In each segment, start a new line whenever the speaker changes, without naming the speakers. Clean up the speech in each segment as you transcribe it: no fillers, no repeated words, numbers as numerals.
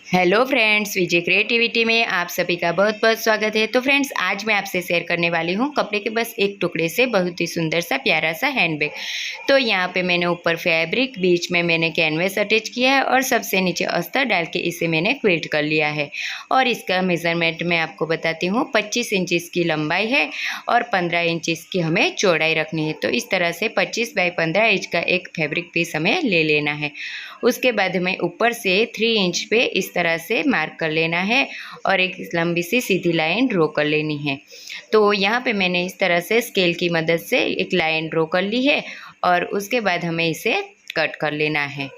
Hello friends, विजय creativity में आप सभी का बहुत बहुत स्वागत है। तो फ्रेंड्स, आज मैं आपसे शेयर करने वाली हूँ कपड़े के बस एक टुकड़े से बहुत ही सुंदर सा प्यारा सा हैंडबैग। तो यहाँ पे मैंने ऊपर फैब्रिक, बीच में मैंने कैनवस अटैच किया है और सबसे नीचे अस्तर डाल के इसे मैंने क्विल्ट कर लिया है। और इसका मेज़रमेंट मैं आपको बताती हूँ। 25 इंच की लंबाई है और 15 इंच की हमें चौड़ाई रखनी है। तो इस तरह से 25 बाई 15 इंच का एक फैब्रिक पीस हमें ले लेना है। उसके बाद हमें ऊपर से 3 इंच पे इस तरह से मार्क कर लेना है और एक लंबी सी सीधी लाइन ड्रॉ कर लेनी है। तो यहाँ पे मैंने इस तरह से स्केल की मदद से एक लाइन ड्रॉ कर ली है और उसके बाद हमें इसे कट कर लेना है।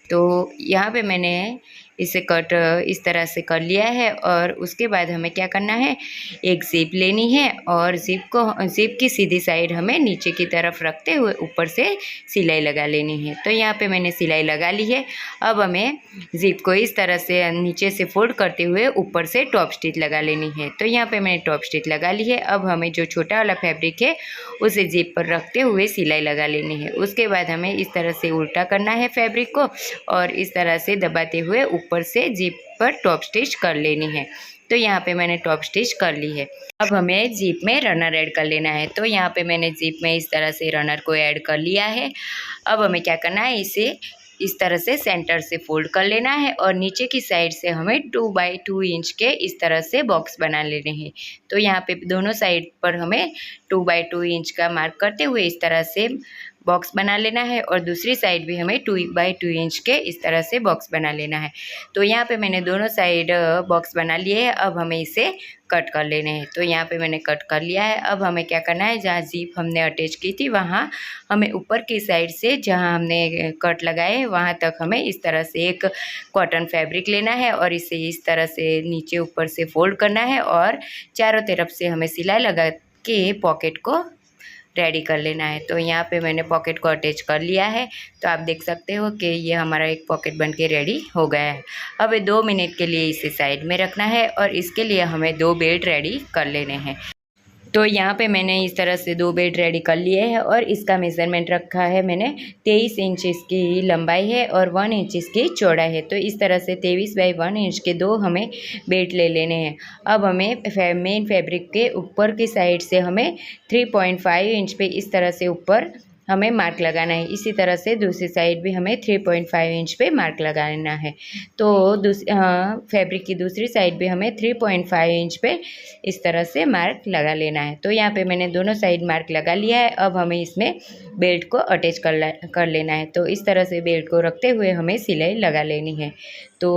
तो यहाँ पे मैंने इसे कट इस तरह से कर लिया है और उसके बाद हमें क्या करना है, एक ज़िप लेनी है और ज़िप की सीधी साइड हमें नीचे की तरफ रखते हुए ऊपर से सिलाई लगा लेनी है। तो यहाँ पे मैंने सिलाई लगा ली है। अब हमें ज़िप को इस तरह से नीचे से फोल्ड करते हुए ऊपर से टॉप स्टिच लगा लेनी है। तो यहाँ पे मैंने टॉप स्टिच लगा ली है। अब हमें जो छोटा वाला फैब्रिक है उसे ज़िप पर रखते हुए सिलाई लगा लेनी है। उसके बाद हमें इस तरह से उल्टा करना है फैब्रिक को और इस तरह से दबाते हुए ऊपर से ज़िप पर टॉप स्टिच कर लेनी है। तो यहाँ पे मैंने टॉप स्टिच कर ली है। अब हमें ज़िप में रनर ऐड कर लेना है। तो यहाँ पे मैंने ज़िप में इस तरह से रनर को ऐड कर लिया है। अब हमें क्या करना है, इसे इस तरह से सेंटर से फोल्ड कर लेना है और नीचे की साइड से हमें 2 बाई 2 इंच के इस तरह से बॉक्स बना लेने हैं। तो यहाँ पे दोनों साइड पर हमें 2 बाई 2 इंच का मार्क करते हुए इस तरह से बॉक्स बना लेना है और दूसरी साइड भी हमें 2 बाई 2 इंच के इस तरह से बॉक्स बना लेना है। तो यहाँ पे मैंने दोनों साइड बॉक्स बना लिए हैं। अब हमें इसे कट कर लेने हैं। तो यहाँ पे मैंने कट कर लिया है। अब हमें क्या करना है, जहाँ ज़िप हमने अटैच की थी वहाँ हमें ऊपर की साइड से जहाँ हमने कट लगाए वहाँ तक हमें इस तरह से एक कॉटन फैब्रिक लेना है और इसे इस तरह से नीचे ऊपर से फोल्ड करना है और चारों तरफ से हमें सिलाई लगा के पॉकेट को रेडी कर लेना है। तो यहाँ पे मैंने पॉकेट को अटैच कर लिया है। तो आप देख सकते हो कि ये हमारा एक पॉकेट बन के रेडी हो गया है। अब 2 मिनट के लिए इसे साइड में रखना है और इसके लिए हमें 2 बेल्ट रेडी कर लेने हैं। तो यहाँ पे मैंने इस तरह से 2 बेल्ट रेडी कर लिए हैं और इसका मेज़रमेंट रखा है मैंने 23 इंच इसकी लंबाई है और 1 इंच इसकी चौड़ाई है। तो इस तरह से 23 बाई 1 इंच के 2 हमें बेल्ट ले लेने हैं। अब हमें मेन फैब्रिक के ऊपर की साइड से हमें 3.5 इंच पे इस तरह से ऊपर हमें मार्क लगाना है। इसी तरह से दूसरी साइड भी हमें 3.5 इंच पे मार्क लगाना है। तो फैब्रिक की दूसरी साइड भी हमें 3.5 इंच पे इस तरह से मार्क लगा लेना है। तो यहाँ पे मैंने दोनों साइड मार्क लगा लिया है। अब हमें इसमें बेल्ट को अटैच कर लेना है। तो इस तरह से बेल्ट को रखते हुए हमें सिलाई लगा लेनी है। तो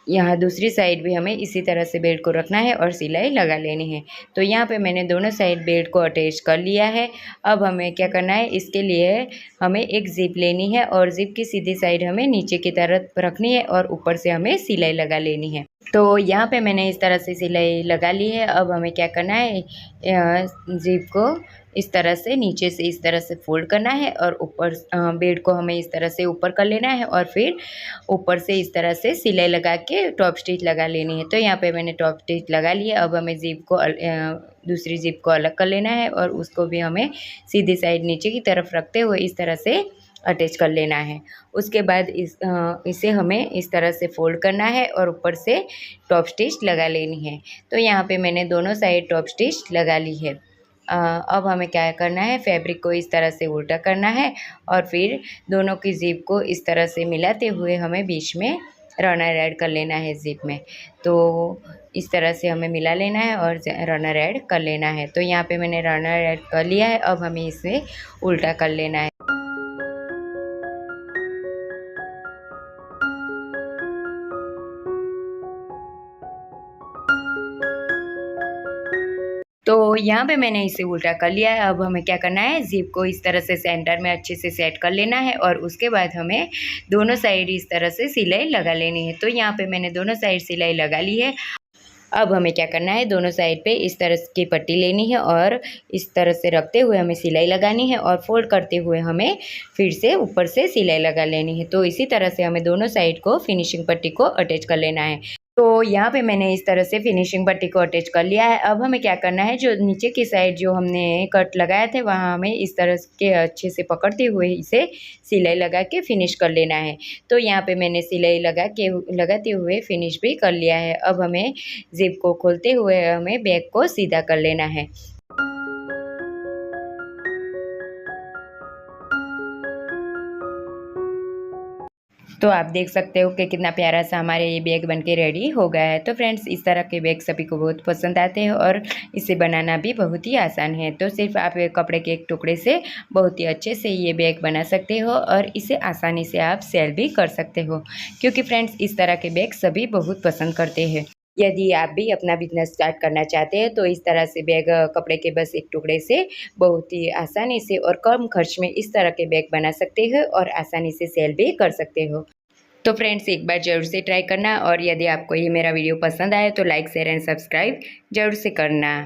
यहाँ दूसरी साइड भी हमें इसी तरह से बेल्ट को रखना है और सिलाई लगा लेनी है। तो यहाँ पे मैंने दोनों साइड बेल्ट को अटैच कर लिया है। अब हमें क्या करना है, इसके लिए हमें एक ज़िप लेनी है और ज़िप की सीधी साइड हमें नीचे की तरफ रखनी है और ऊपर से हमें सिलाई लगा लेनी है। तो यहाँ पे मैंने इस तरह से सिलाई लगा ली है। अब हमें क्या करना है, ज़िप को इस तरह से नीचे से इस तरह से फोल्ड करना है और ऊपर बेल्ट को हमें इस तरह से ऊपर कर लेना है और फिर ऊपर से इस तरह से सिलाई लगा के टॉप स्टिच लगा लेनी है। तो यहाँ पे मैंने टॉप स्टिच लगा ली है। अब हमें ज़िप को दूसरी ज़िप को अलग कर लेना है और उसको भी हमें सीधी साइड नीचे की तरफ रखते हुए इस तरह से अटैच कर लेना है। उसके बाद इसे हमें इस तरह से फोल्ड करना है और ऊपर से टॉप स्टिच लगा लेनी है। तो यहाँ पे मैंने दोनों साइड टॉप स्टिच लगा ली है। अब हमें क्या करना है, फैब्रिक को इस तरह से उल्टा करना है और फिर दोनों की ज़िप को इस तरह से मिलाते हुए हमें बीच में रनर ऐड कर लेना है ज़िप में। तो इस तरह से हमें मिला लेना है और रनर ऐड कर लेना है। तो यहाँ पे मैंने रनर ऐड कर लिया है। अब हमें इसे उल्टा कर लेना है। तो यहाँ पे मैंने इसे उल्टा कर लिया है। अब हमें क्या करना है, ज़िप को इस तरह से सेंटर में अच्छे से सेट कर लेना है और उसके बाद हमें दोनों साइड इस तरह से सिलाई लगा लेनी है। तो यहाँ पे मैंने दोनों साइड सिलाई लगा ली है। अब हमें क्या करना है, दोनों साइड पे इस तरह की पट्टी लेनी है और इस तरह से रखते हुए हमें सिलाई लगानी है और फोल्ड करते हुए हमें फिर से ऊपर से सिलाई लगा लेनी है। तो इसी तरह से हमें दोनों साइड को फिनिशिंग पट्टी को अटैच कर लेना है। तो यहाँ पे मैंने इस तरह से फिनिशिंग पट्टी को अटैच कर लिया है। अब हमें क्या करना है, जो नीचे की साइड जो हमने कट लगाया था वहाँ हमें इस तरह के अच्छे से पकड़ते हुए इसे सिलाई लगा के फिनिश कर लेना है। तो यहाँ पे मैंने सिलाई लगाते हुए फिनिश भी कर लिया है। अब हमें ज़िप को खोलते हुए हमें बैक को सीधा कर लेना है। तो आप देख सकते हो कि कितना प्यारा सा हमारे ये बैग बनके रेडी हो गया है। तो फ्रेंड्स, इस तरह के बैग सभी को बहुत पसंद आते हैं और इसे बनाना भी बहुत ही आसान है। तो सिर्फ आप एक कपड़े के एक टुकड़े से बहुत ही अच्छे से ये बैग बना सकते हो और इसे आसानी से आप सेल भी कर सकते हो, क्योंकि फ्रेंड्स इस तरह के बैग सभी बहुत पसंद करते हैं। यदि आप भी अपना बिजनेस स्टार्ट करना चाहते हैं तो इस तरह से बैग कपड़े के बस एक टुकड़े से बहुत ही आसानी से और कम खर्च में इस तरह के बैग बना सकते हो और आसानी से सेल भी कर सकते हो। तो फ्रेंड्स, एक बार ज़रूर से ट्राई करना और यदि आपको ये मेरा वीडियो पसंद आए तो लाइक शेयर एंड सब्सक्राइब ज़रूर से करना।